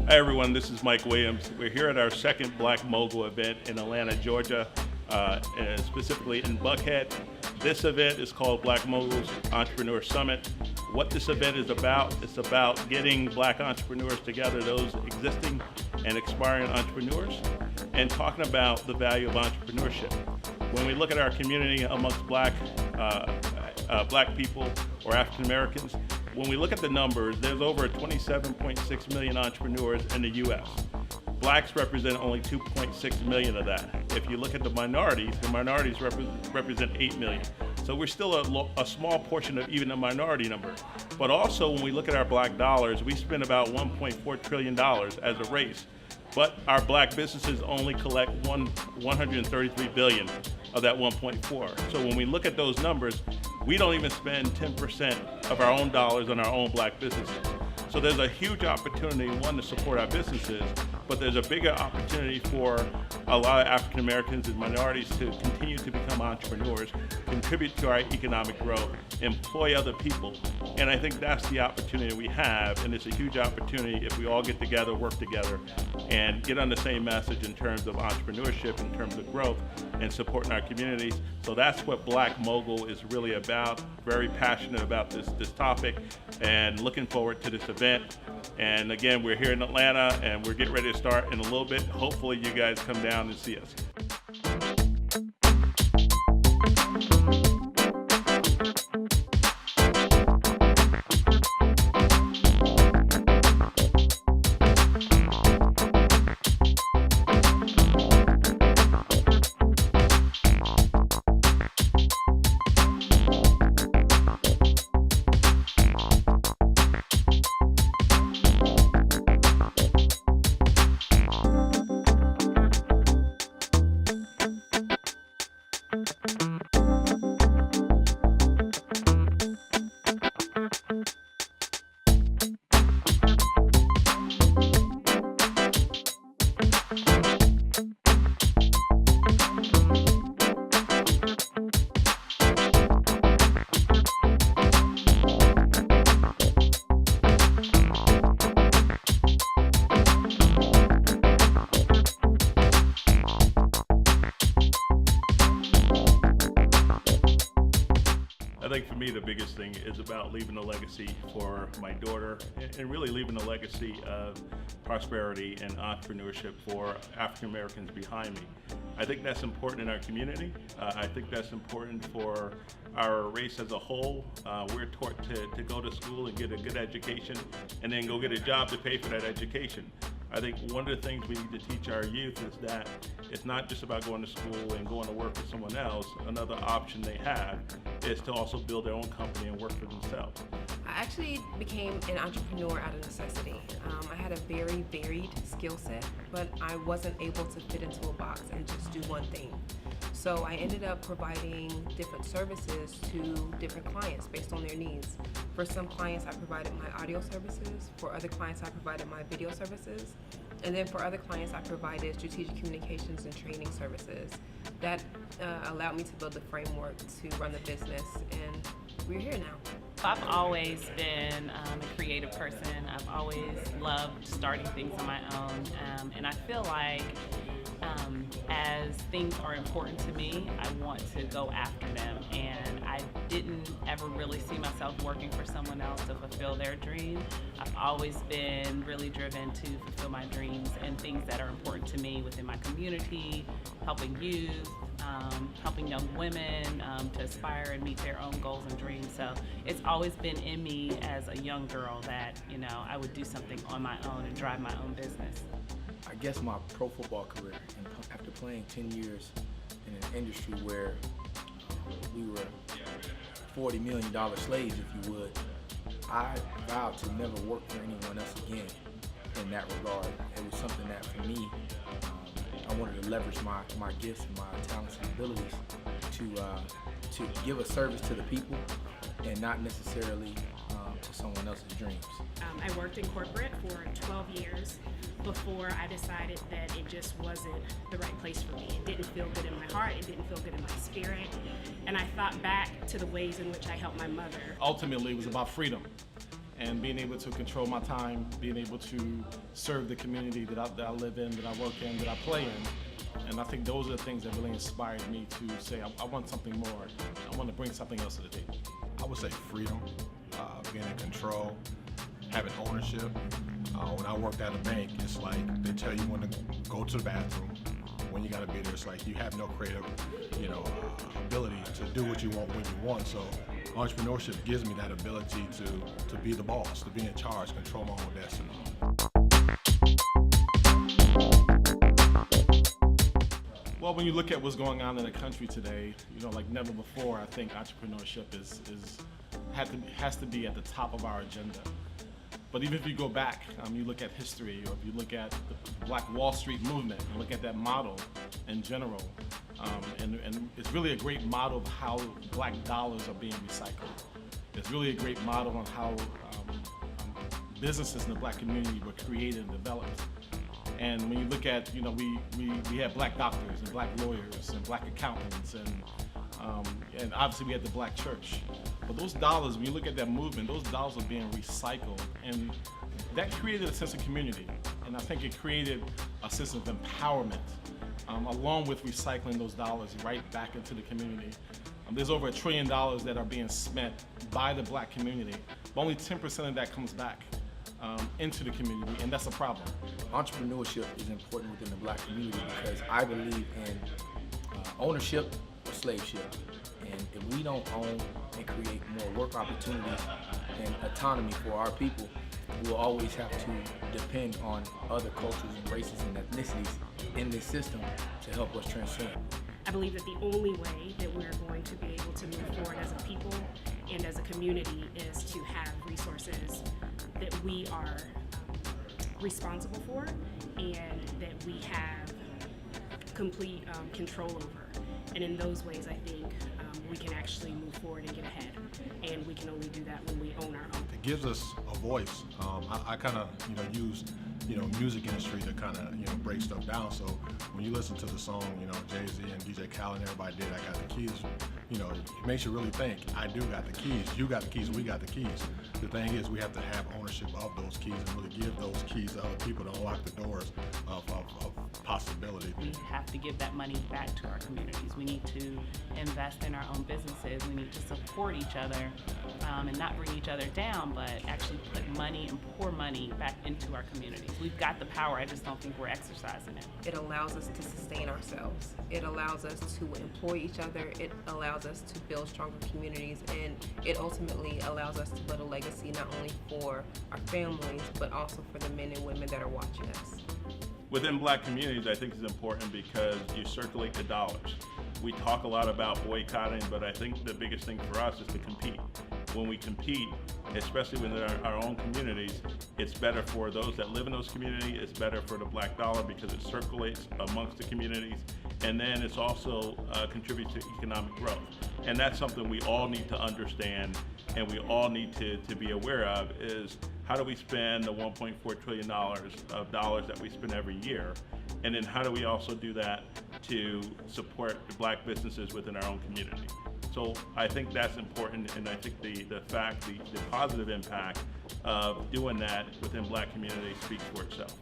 Hi everyone, this is Mike Williams. We're here at our second Black Mogul event in Atlanta, Georgia, and specifically in Buckhead. This event is called Black Mogul's Entrepreneur Summit. What this event is about, it's about getting black entrepreneurs together, those existing and aspiring entrepreneurs, and talking about the value of entrepreneurship. When we look at our community amongst black people or African Americans, when we look at the numbers, there's over 27.6 million entrepreneurs in the U.S. Blacks represent only 2.6 million of that. If you look at the minorities represent 8 million. So we're still a small portion of even the minority number. But also when we look at our black dollars, we spend about $1.4 trillion as a race. But our black businesses only collect 133 billion of that 1.4. So when we look at those numbers, we don't even spend 10% of our own dollars on our own black businesses. So there's a huge opportunity, one, to support our businesses, but there's a bigger opportunity for a lot of African Americans and minorities to continue to become entrepreneurs, contribute to our economic growth, employ other people. And I think that's the opportunity we have, and it's a huge opportunity if we all get together, work together, and get on the same message in terms of entrepreneurship, in terms of growth, and supporting our communities. So that's what Black Mogul is really about. Very passionate about this topic, and looking forward to this event. And again, we're here in Atlanta, and we're getting ready to start in a little bit. Hopefully you guys come down and see us. I think for me the biggest thing is about leaving a legacy for my daughter, and really leaving a legacy of prosperity and entrepreneurship for African Americans behind me. I think that's important in our community. I think that's important for our race as a whole. We're taught to go to school and get a good education and then go get a job to pay for that education. I think one of the things we need to teach our youth is that it's not just about going to school and going to work for someone else. Another option they have is to also build their own company and work for themselves. I actually became an entrepreneur out of necessity. I had a very varied skill set, but I wasn't able to fit into a box and just do one thing. So I ended up providing different services to different clients based on their needs. For some clients, I provided my audio services. For other clients, I provided my video services. And then for other clients, I provided strategic communications and training services. That allowed me to build the framework to run the business, and we're here now. I've always been a creative person. I've always loved starting things on my own, and I feel like as things are important to me, I want to go after them, and I didn't ever really see myself working for someone else to fulfill their dream. I've always been really driven to fulfill my dreams and things that are important to me within my community, helping youth, helping young women to aspire and meet their own goals and dreams. So it's always been in me as a young girl that, you know, I would do something on my own and drive my own business. I guess my pro football career, and after playing 10 years in an industry where we were $40 million slaves, if you would, I vowed to never work for anyone else again in that regard. It was something that for me, I wanted to leverage my gifts and my talents and abilities to give a service to the people and not necessarily to someone else's dreams. I worked in corporate for 12 years before I decided that it just wasn't the right place for me. It didn't feel good in my heart, it didn't feel good in my spirit, and I thought back to the ways in which I helped my mother. Ultimately, it was about freedom. and being able to control my time, being able to serve the community that I live in, that I work in, that I play in. And I think those are the things that really inspired me to say, I want something more. I want to bring something else to the table. I would say freedom, being in control, having ownership. When I worked at a bank, it's like they tell you when to go to the bathroom, when you got to be there. It's like you have no creative, ability to do what you want when you want. So entrepreneurship gives me that ability to be the boss, to be in charge, control my own destiny. Well, when you look at what's going on in the country today, like never before, I think entrepreneurship has to be at the top of our agenda. But even if you go back, you look at history, or if you look at the Black Wall Street movement, and look at that model in general, and it's really a great model of how black dollars are being recycled. It's really a great model on how businesses in the black community were created and developed. And when you look at, we had black doctors and black lawyers and black accountants, and obviously we had the black church. But those dollars, when you look at that movement, those dollars are being recycled, and that created a sense of community. And I think it created a sense of empowerment, along with recycling those dollars right back into the community. There's over $1 trillion that are being spent by the black community, but only 10% of that comes back into the community, and that's a problem. Entrepreneurship is important within the black community because I believe in ownership or slaveship. And if we don't own and create more work opportunities and autonomy for our people, we'll always have to depend on other cultures and races and ethnicities in this system to help us transcend. I believe that the only way that we're going to be able to move forward as a people and as a community is to have resources that we are responsible for and that we have complete control over. And in those ways, I think we can actually move forward and get ahead. And we can only do that when we own our own. It gives us a voice. I kind of, use, music industry to kind of, break stuff down. So when you listen to the song, Jay-Z and DJ Khaled and everybody did, I Got the Keys, it makes you really think, I do got the keys, you got the keys, we got the keys. The thing is, we have to have ownership of those keys and really give those keys to other people to unlock the doors of possibility. We have to give that money back to our communities. We need to invest in our own businesses. We need to support each other and not bring each other down, but actually put money and pour money back into our communities. We've got the power, I just don't think we're exercising it. It allows us to sustain ourselves. It allows us to employ each other. It allows us to build stronger communities, and it ultimately allows us to build a legacy not only for our families, but also for the men and women that are watching us. Within black communities, I think it's important because you circulate the dollars. We talk a lot about boycotting, but I think the biggest thing for us is to compete. When we compete, especially within our own communities, it's better for those that live in those communities, it's better for the black dollar because it circulates amongst the communities, and then it's also contributes to economic growth. And that's something we all need to understand and we all need to be aware of is how do we spend the $1.4 trillion of dollars that we spend every year, and then how do we also do that to support the black businesses within our own community. So I think that's important, and I think the positive impact of doing that within black communities speaks for itself.